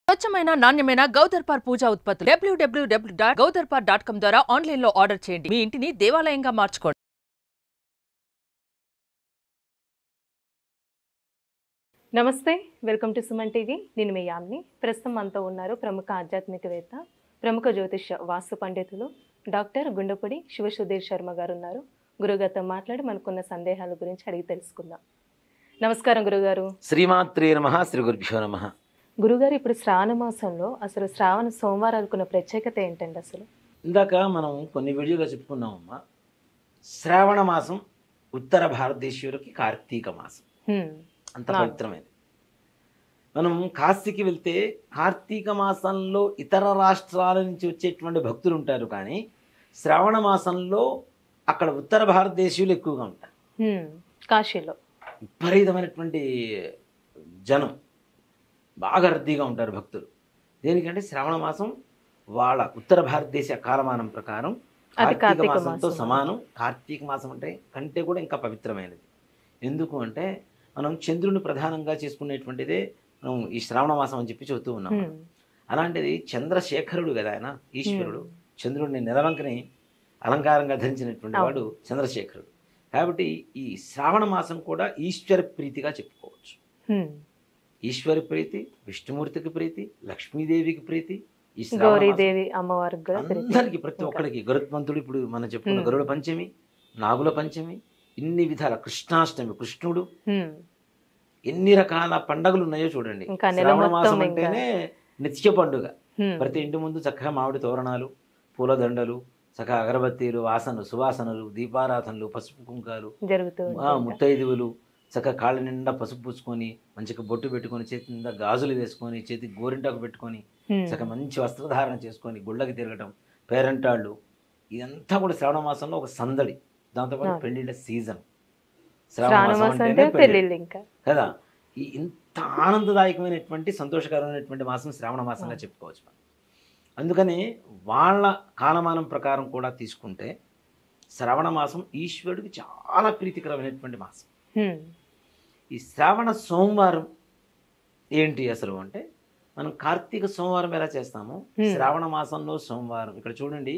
స్వచ్ఛమైన నాణ్యమైన గౌదర్పార్ పూజా ఉత్పత్తులు www.gaudarpar.com ద్వారా ఆన్లైన్ లో ఆర్డర్ చేయండి. మీ ఇంటిని దేవాలయంగా మార్చుకోండి. నమస్తే, వెల్కమ్ టు సుమన్ టీవీ. నేను మీ యామ్ని. ప్రస్తుతం మనతో ఉన్నారు ప్రముఖ ఆధ్యాత్మికవేత్త, ప్రముఖ జ్యోతిష్య వాస్తు పండితులు డాక్టర్ గుండపూడి శివసుధీర్ శర్మ గారు ఉన్నారు. గురుగారితో మాట్లాడి మనకున్న సందేహాల గురించి అడిగి తెలుసుకుందాం. నమస్కారం గురుగారు. శ్రీమాత్రే నమః. శ్రీ గురుభ్యో నమః. గురుగారు, ఇప్పుడు శ్రావణ మాసంలో అసలు శ్రావణ సోమవారాలకున్న ప్రత్యేకత ఏంటండి? అసలు ఇందాక మనం కొన్ని వీడియోలో చెప్పుకున్నామమ్మా, శ్రావణ మాసం ఉత్తర భారతదేశీయులకి కార్తీక మాసం అంత పవిత్రమైనది. మనం కాశీకి వెళ్తే కార్తీక మాసంలో ఇతర రాష్ట్రాల నుంచి వచ్చేటువంటి భక్తులు ఉంటారు, కానీ శ్రావణ మాసంలో అక్కడ ఉత్తర భారతదేశీయులు ఎక్కువగా ఉంటారు. కాశీలో విపరీతమైనటువంటి జనం, బాగా రద్దీగా ఉంటారు భక్తులు. దేనికంటే శ్రావణ మాసం వాళ్ళ ఉత్తర భారతదేశ కాలమానం ప్రకారం కార్తీక మాసంతో సమానం. కార్తీక మాసం అంటే కంటే కూడా ఇంకా పవిత్రమైనది. ఎందుకు అంటే మనం చంద్రుని ప్రధానంగా చేసుకునేటువంటిదే మనం ఈ శ్రావణ మాసం అని చెప్పి చెబుతూ ఉన్నాం. అలాంటిది చంద్రశేఖరుడు కదా ఆయన, ఈశ్వరుడు. చంద్రుడిని నెలవంకని అలంకారంగా ధరించినటువంటి వాడు చంద్రశేఖరుడు. కాబట్టి ఈ శ్రావణ మాసం కూడా ఈశ్వర ప్రీతిగా చెప్పుకోవచ్చు. ఈశ్వరి ప్రీతి, విష్ణుమూర్తికి ప్రీతి, లక్ష్మీదేవికి ప్రీతి, ఈ గౌరీదేవి అమ్మవారికి అందరికి, ప్రతి ఒక్కరికి. గరుత్మంతుడు, ఇప్పుడు మనం చెప్పుకున్న గరుడ పంచమి, నాగుల పంచమి, ఇన్ని విధాల, కృష్ణాష్టమి, కృష్ణుడు, ఎన్ని రకాల పండుగలు ఉన్నాయో చూడండి. శ్రావణ మాసం అంటేనే నిత్య పండుగ. ప్రతి ఇంటి ముందు చక్కగా మామిడి తోరణాలు, పూలదండలు, చక్కగా అగరబత్తీలు, వాసనలు, సువాసనలు, దీపారాధనలు, పసుపు కుంకాలు, ముత్తైదువులు, చక్కగా కాళ్ళ నిండా పసుపు పూసుకొని, మంచిగా బొట్టు పెట్టుకొని, చేతి నిండా గాజులు వేసుకొని, చేతికి గోరింటాకు పెట్టుకొని, చక్కగా మంచి వస్త్రధారణ చేసుకొని గుళ్ళకి తిరగటం, పేరంటాళ్ళు, ఇదంతా కూడా శ్రావణ మాసంలో ఒక సందడి. దాంతోపాటు పెళ్లిళ్ళ సీజన్ శ్రావణ మాసం అంటేనే కదా. ఈ ఇంత ఆనందదాయకమైనటువంటి సంతోషకరమైనటువంటి మాసం శ్రావణ మాసంగా చెప్పుకోవచ్చు. అందుకని వాళ్ళ కాలమానం ప్రకారం కూడా తీసుకుంటే శ్రావణ మాసం ఈశ్వరుడికి చాలా ప్రీతికరమైనటువంటి మాసం. ఈ శ్రావణ సోమవారం ఏంటి అసలు అంటే, మనం కార్తీక సోమవారం ఎలా చేస్తామో శ్రావణ మాసంలో సోమవారం. ఇక్కడ చూడండి,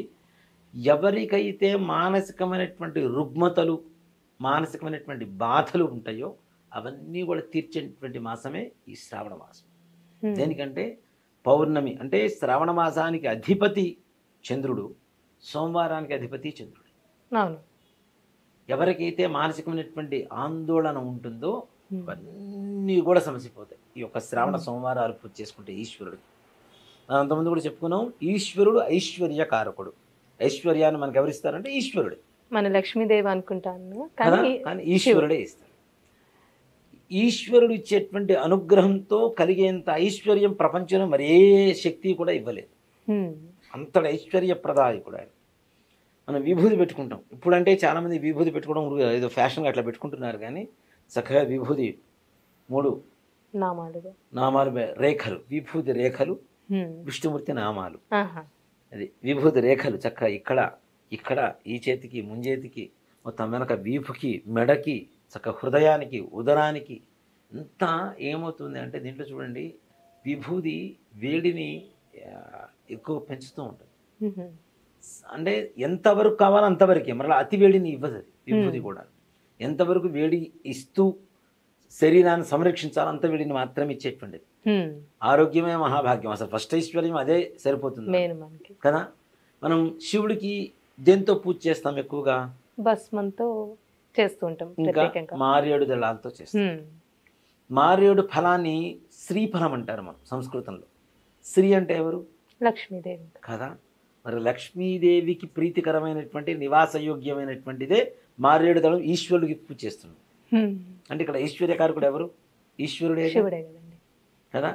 ఎవరికైతే మానసికమైనటువంటి రుగ్మతలు, మానసికమైనటువంటి బాధలు ఉంటాయో అవన్నీ కూడా తీర్చేటువంటి మాసమే ఈ శ్రావణ మాసం. దేనికంటే పౌర్ణమి అంటే శ్రావణ మాసానికి అధిపతి చంద్రుడు, సోమవారానికి అధిపతి చంద్రుడు. ఎవరికైతే మానసికమైనటువంటి ఆందోళన ఉంటుందో అవన్నీ కూడా సమసిపోతాయి ఈ యొక్క శ్రావణ సోమవారాలు పూజ చేసుకుంటే ఈశ్వరుడికి. మనం అంతమంది కూడా చెప్పుకున్నాం, ఈశ్వరుడు ఐశ్వర్యకారకుడు. ఐశ్వర్యాన్ని మనకు ఎవరిస్తారంటే ఈశ్వరుడే. మన లక్ష్మీదేవి అనుకుంటాను, కానీ ఈశ్వరుడే ఇస్తాడు. ఈశ్వరుడు ఇచ్చేటువంటి అనుగ్రహంతో కలిగేంత ఐశ్వర్యం ప్రపంచంలో మరే శక్తి కూడా ఇవ్వలేదు. అంతటి ఐశ్వర్యప్రదాయకుడు ఆయన. మనం విభూతి పెట్టుకుంటాం. ఇప్పుడంటే చాలామంది విభూతి పెట్టుకోవడం ఏదో ఫ్యాషన్గా అట్లా పెట్టుకుంటున్నారు, కానీ చక్కగా విభూతి 3 నామాలు, రేఖలు, విభూతి రేఖలు, విష్ణుమూర్తి నామాలు, అది విభూతి రేఖలు చక్కగా ఇక్కడ ఈ చేతికి, ముంజేతికి, మొత్తం వెనక వీపుకి, మెడకి, చక్కగా హృదయానికి, ఉదరానికి. ఇంత ఏమవుతుంది అంటే దీంట్లో చూడండి, విభూతి వేడిని ఎక్కువ పెంచుతూ ఉంటుంది. అంటే ఎంతవరకు కావాలో అంతవరకే, మరలా అతి వేడిని ఇవ్వదు అది. విభూతి కూడా ఎంతవరకు వేడి ఇస్తూ శరీరాన్ని సంరక్షించాలో అంత వేడిని మాత్రమే ఇచ్చేటువంటిది. ఆరోగ్యమే మహాభాగ్యం. అసలు ఫస్ట్ ఐశ్వర్యం అదే సరిపోతుంది కదా. మనం శివుడికి దేంతో పూజ చేస్తాం? ఎక్కువగా భస్మంతో చేస్తూ ఉంటాం, ఇంకా మారేడు దళాలతో చేస్తాం. మారేడు ఫలాన్ని శ్రీఫలం అంటారు మనం సంస్కృతంలో. శ్రీ అంటే ఎవరు? లక్ష్మీదేవి కదా. మరి లక్ష్మీదేవికి ప్రీతికరమైనటువంటి నివాసయోగ్యమైనటువంటిదే మారేడు దళం ఈశ్వరుడికి పూజ చేస్తున్నాం. అంటే ఇక్కడ ఐశ్వర్యకారకుడు ఎవరు? ఈశ్వరుడే కదా.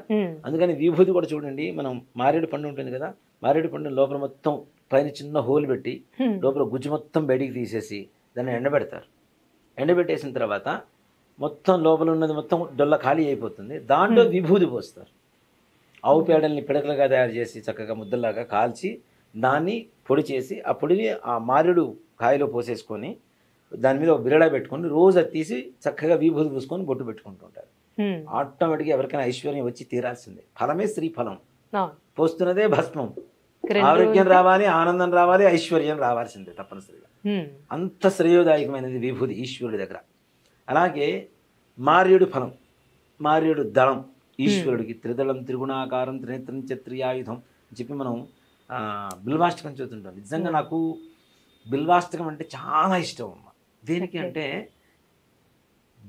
అందుకని విభూతి కూడా చూడండి, మనం మారేడు పండు ఉంటుంది కదా, మారేడు పండు లోపల మొత్తం పైన చిన్న హోల్ పెట్టి లోపల గుజ్జు మొత్తం బయటికి తీసేసి దాన్ని ఎండబెడతారు. ఎండబెట్టేసిన తర్వాత మొత్తం లోపల ఉన్నది మొత్తం డొల్ల ఖాళీ అయిపోతుంది. దాంట్లో విభూతి పోస్తారు. ఆవు పేడల్ని పిడకలుగా తయారు చేసి చక్కగా ముద్దలాగా కాల్చి దాన్ని పొడి చేసి, ఆ పొడిని ఆ మారేడు కాయలో పోసేసుకొని దాని మీద ఒక బిరడా పెట్టుకొని రోజు అది తీసి చక్కగా విభూతి పూసుకొని బొట్టు పెట్టుకుంటూ ఉంటారు. ఆటోమేటిక్గా ఎవరికైనా ఐశ్వర్యం వచ్చి తీరాల్సిందే. ఫలమే శ్రీఫలం, అవును. పోస్తున్నదే భస్మం. రెండు ఆరోగ్యం రావాలి, ఆనందం రావాలి, ఐశ్వర్యం రావాల్సిందే తప్పనిసరిగా. అంత శ్రేయోదాయకమైనది విభూది ఈశ్వరుడి దగ్గర. అలాగే మార్యుడి ఫలం, మార్యుడు దళం ఈశ్వరుడికి. త్రిదళం త్రిగుణాకారం త్రినేత్రం చత్రియాయుధం అని చెప్పి మనం బిల్వాష్టకం చదువుతుంటాం. నిజంగా నాకు బిల్వాష్టకం అంటే చాలా ఇష్టం అమ్మ. దేనికి అంటే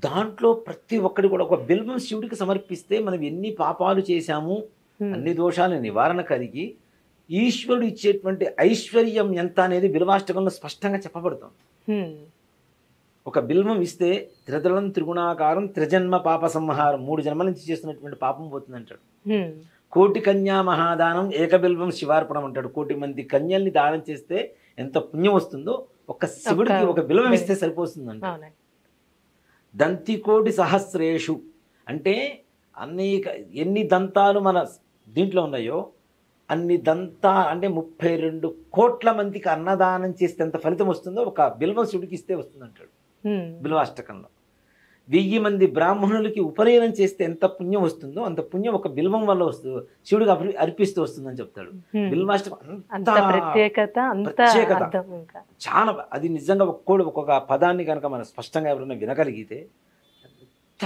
దాంట్లో ప్రతి ఒక్కటి కూడా ఒక బిల్వం శివుడికి సమర్పిస్తే మనం ఎన్ని పాపాలు చేశాము, అన్ని దోషాల నివారణ కలిగి ఈశ్వరుడు ఇచ్చేటువంటి ఐశ్వర్యం ఎంత అనేది బిల్వాష్టకంలో స్పష్టంగా చెప్పబడుతుంది. ఒక బిల్వం ఇస్తే త్రిదళం త్రిగుణాకారం త్రిజన్మ పాప సంహారం, 3 జన్మల నుంచి చేస్తున్నటువంటి పాపం పోతుంది అంటాడు. కోటి కన్యా మహాదానం ఏకబిల్వం శివార్పణం అంటాడు. 1,000,000 మంది కన్యల్ని దానం చేస్తే ఎంత పుణ్యం వస్తుందో ఒక్క శివుడికి ఒక బిల్వం ఇస్తే సరిపోతుంది అంట. దంతికోటి సహస్రేషు అంటే ఎన్ని దంతాలు మన దీంట్లో ఉన్నాయో అన్ని అంటే 32 కోట్ల మందికి అన్నదానం చేస్తే ఎంత ఫలితం వస్తుందో ఒక బిల్వం శివుడికి ఇస్తే వస్తుంది అంటాడు బిల్వాష్టకంలో. 1000 మంది బ్రాహ్మణులకి ఉపనయనం చేస్తే ఎంత పుణ్యం వస్తుందో అంత పుణ్యం ఒక బిల్వం వల్ల వస్తుంది, శివుడికి అర్పిస్తూ వస్తుందని చెప్తాడు. బిల్వాష్టకం ప్రత్యేకత చాలా. అది నిజంగా ఒక్కొక్క పదాన్ని కనుక మనం స్పష్టంగా ఎవరైనా వినగలిగితే ఎంత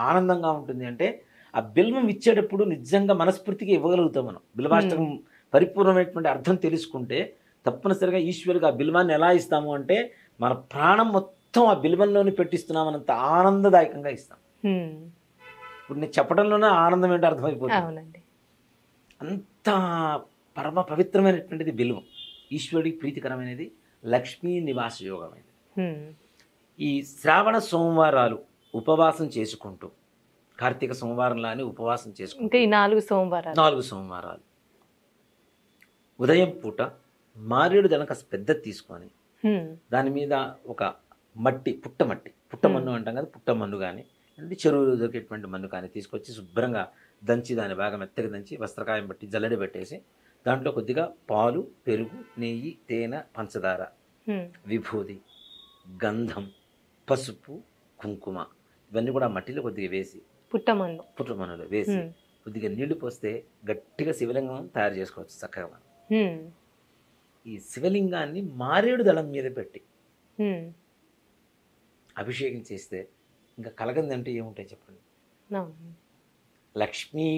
ఆనందంగా ఉంటుంది అంటే ఆ బిల్వం ఇచ్చేటప్పుడు నిజంగా మనస్ఫూర్తిగా ఇవ్వగలుగుతాం మనం. బిల్వాష్టకం పరిపూర్ణమైనటువంటి అర్థం తెలుసుకుంటే తప్పనిసరిగా ఈశ్వరుడికి ఆ బిల్వాన్ని ఎలా ఇస్తాము అంటే మన ప్రాణం మొత్తం ఆ బిల్వంలోనే పెట్టిస్తున్నామన్నంత ఆనందదాయకంగా ఇస్తాం. ఇప్పుడు నేను చెప్పడంలోనే ఆనందం ఏంటో అర్థమైపోతుంది. అంత పరమ పవిత్రమైనటువంటిది బిల్వం, ఈశ్వరుడికి ప్రీతికరమైనది, లక్ష్మీ నివాస యోగమైనది. ఈ శ్రావణ సోమవారాలు ఉపవాసం చేసుకుంటూ, కార్తీక సోమవారంలానే ఉపవాసం చేసుకుంటూ 4 సోమవారాలు ఉదయం పూట మారేడు దళం కాస్త పెద్దది తీసుకొని దాని మీద ఒక పుట్టమన్ను అంటాం కదా, పుట్టమన్ను కానీ అంటే చెరువులు దొరికేటువంటి మన్ను కానీ తీసుకొచ్చి శుభ్రంగా దంచి దాన్ని బాగా మెత్తగా దంచి వస్త్రకాయం బట్టి జల్లెడ పెట్టేసి దాంట్లో కొద్దిగా పాలు, పెరుగు, నెయ్యి, తేనె, పంచదార, విభూది, గంధం, పసుపు, కుంకుమ ఇవన్నీ కూడా మట్టిలో కొద్దిగా వేసి పుట్టమన్నులో వేసి కొద్దిగా నీళ్లు పోస్తే గట్టిగా శివలింగం తయారు చేసుకోవచ్చు చక్కగా. మనం ఈ శివలింగాన్ని మారేడు దళం మీద పెట్టి అభిషేకం చేస్తే ఇంకా కలగందంటే ఏముంటాయి చెప్పండి. లక్ష్మీ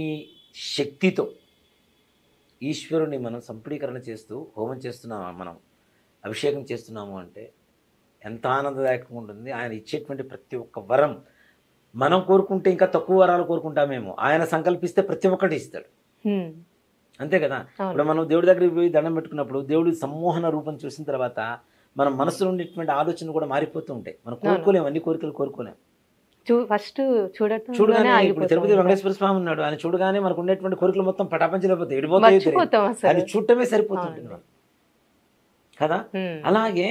శక్తితో ఈశ్వరుని మనం సంపూడీకరణ చేస్తూ హోమం చేస్తున్నాము, మనం అభిషేకం చేస్తున్నాము అంటే ఎంత ఆనందదాయకంగా ఉంటుంది. ఆయన ఇచ్చేటువంటి ప్రతి ఒక్క వరం మనం కోరుకుంటే ఇంకా తక్కువ వరాలు కోరుకుంటామేమో, ఆయన సంకల్పిస్తే ప్రతి ఒక్కటి ఇస్తాడు. అంతే కదా. ఇప్పుడు మనం దేవుడి దగ్గరికి పోయి దండం పెట్టుకున్నప్పుడు దేవుడి సమ్మోహన రూపం చూసిన తర్వాత మన మనసులో ఉండేటువంటి ఆలోచనలు కూడా మారిపోతూ ఉంటాయి. మనం కోరుకోలేము, అన్ని కోరికలు కోరుకోలేము. చూడగానే ఇప్పుడు తిరుపతి వెంకటేశ్వర స్వామి ఉన్నాడు, ఆయన చూడగానే మనకు ఉండేటువంటి కోరికలు మొత్తం పటాపంచలేకపోతే ఎడిపోతాయి, అది చూడటమే సరిపోతుంటుంది కదా. అలాగే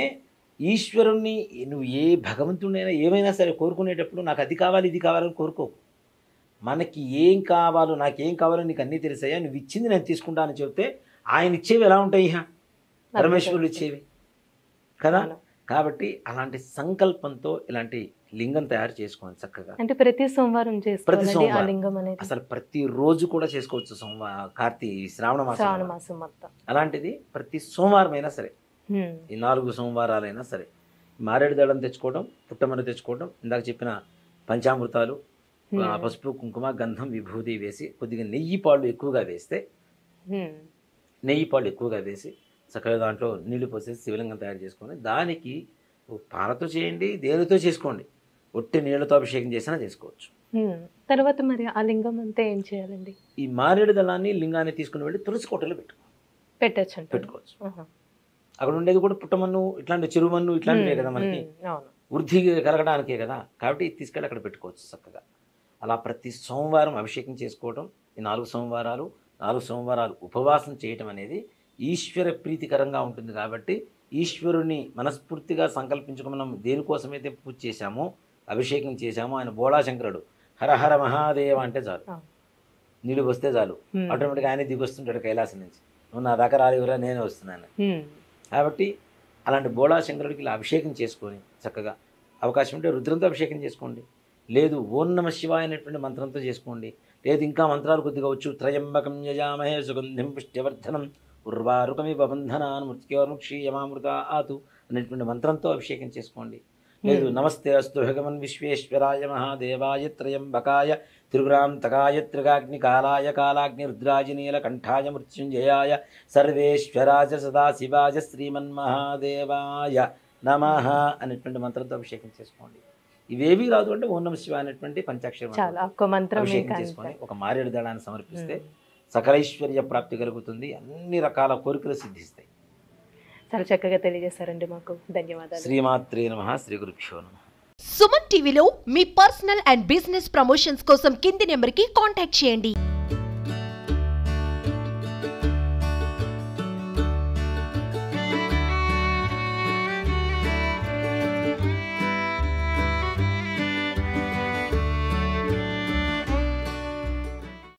ఈశ్వరుణ్ణి నువ్వు ఏ భగవంతుడైనా ఏమైనా సరే కోరుకునేటప్పుడు నాకు అది కావాలి ఇది కావాలని కోరుకోకు. మనకి ఏం కావాలో, నాకేం కావాలో నీకు అన్నీ తెలిసాయా, నువ్వు ఇచ్చింది నేను తీసుకుంటానని చెప్తే ఆయన ఇచ్చేవి ఎలా ఉంటాయి, పరమేశ్వరుడు ఇచ్చేవి కదా. కాబట్టి అలాంటి సంకల్పంతో ఇలాంటి లింగం తయారు చేసుకోండి చక్కగా. అంటే ప్రతి సోమవారం అసలు ప్రతి రోజు కూడా చేసుకోవచ్చు. శ్రావణ మాసం అలాంటిది ప్రతి సోమవారం అయినా సరే, ఈ 4 సోమవారాలైనా సరే మారేడు దళం తెచ్చుకోవడం, పుట్టమన్ను తెచ్చుకోవడం, ఇందాక చెప్పిన పంచామృతాలు, పసుపు, కుంకుమ, గంధం, విభూది వేసి కొద్దిగా నెయ్యి పాలు ఎక్కువగా వేసి చక్కగా దాంట్లో నీళ్లు పోసేసి శివలింగం తయారు చేసుకొని దానికి పాలతో చేయండి, దేనితో చేసుకోండి, ఒట్టి నీళ్లతో అభిషేకం చేసినా చేసుకోవచ్చు. తర్వాత మరి ఆ లింగం అంతా ఏం చేయాలండి? ఈ మారేడు దళాన్ని లింగాన్ని తీసుకుని వెళ్ళి తులసి కోటలో పెట్టుకోవచ్చు. అక్కడ ఉండేది కూడా పుట్టమన్ను, ఇట్లాంటి చెరువు మన్ను ఇట్లాంటివే కదా, మనకి వృద్ధి కలగడానికే కదా. కాబట్టి తీసుకెళ్ళి అక్కడ పెట్టుకోవచ్చు చక్కగా. అలా ప్రతి సోమవారం అభిషేకం చేసుకోవడం, ఈ 4 సోమవారాలు ఉపవాసం చేయటం అనేది ఈశ్వర ప్రీతికరంగా ఉంటుంది. కాబట్టి ఈశ్వరుని మనస్ఫూర్తిగా సంకల్పించుకుని మనం దేనికోసమైతే పూజ చేశామో, అభిషేకం చేశామో, ఆయన బోళాశంకరుడు హరహర మహాదేవ అంటే చాలు, నీళ్ళు వస్తే చాలు, ఆటోమేటిక్గా ఆయన దిగొస్తుంటాడు కైలాసం నుంచి, నువ్వు నా దగ్గర రాలేవురా నేనే వస్తున్నాను. కాబట్టి అలాంటి బోళాశంకరుడికి ఇలా అభిషేకం చేసుకొని చక్కగా అవకాశం ఉంటే రుద్రంతో అభిషేకం చేసుకోండి, లేదు ఓం నమ శివాయ అనేటువంటి మంత్రంతో చేసుకోండి. లేదు ఇంకా మంత్రాలు కొద్దిగా వచ్చు, త్రయంబకం యజామహే సుగంధిం పుష్ట్యవర్ధనం ఉర్వారుకమివ బంధనాన్ మృత్యోర్ముక్షీయమామృత ఆతు అనేటువంటి మంత్రంతో అభిషేకం చేసుకోండి. లేదు నమస్తే అస్తు భగవన్ విశ్వేశ్వరాయ మహాదేవాయ త్రయంబకాయ త్రిపురాంతకాయ త్రిగాగ్నికాలాయ కాలాగ్ని రుద్రాజ నీలకంఠాయ మృత్యుంజయాయ సర్వేశ్వరాజ సదాశివాయ శ్రీమన్మహాదేవాయ నమః అనేటువంటి మంత్రంతో అభిషేకం చేసుకోండి. ఇవేవి రాదు అంటే ఓం నమ శివాయ అనేటువంటి పంచాక్షర అభిషేకం చేసుకొని ఒక మారేడు దళాన్ని సమర్పిస్తే సకలైశ్వర్య ప్రాప్తి కలుగుతుంది. అన్ని రకాల కోరికలు సిద్ధిస్తాయి. చాలా చక్కగా తెలియజేశారండి, మాకు ధన్యవాదాలు. శ్రీమాత్రే నమః. శ్రీ గురుభ్యో నమః. సుమన్ టీవీలో మీ పర్సనల్ అండ్ బిజినెస్ ప్రమోషన్స్ కోసం కింది నెంబర్కి కాంటాక్ట్ చేయండి.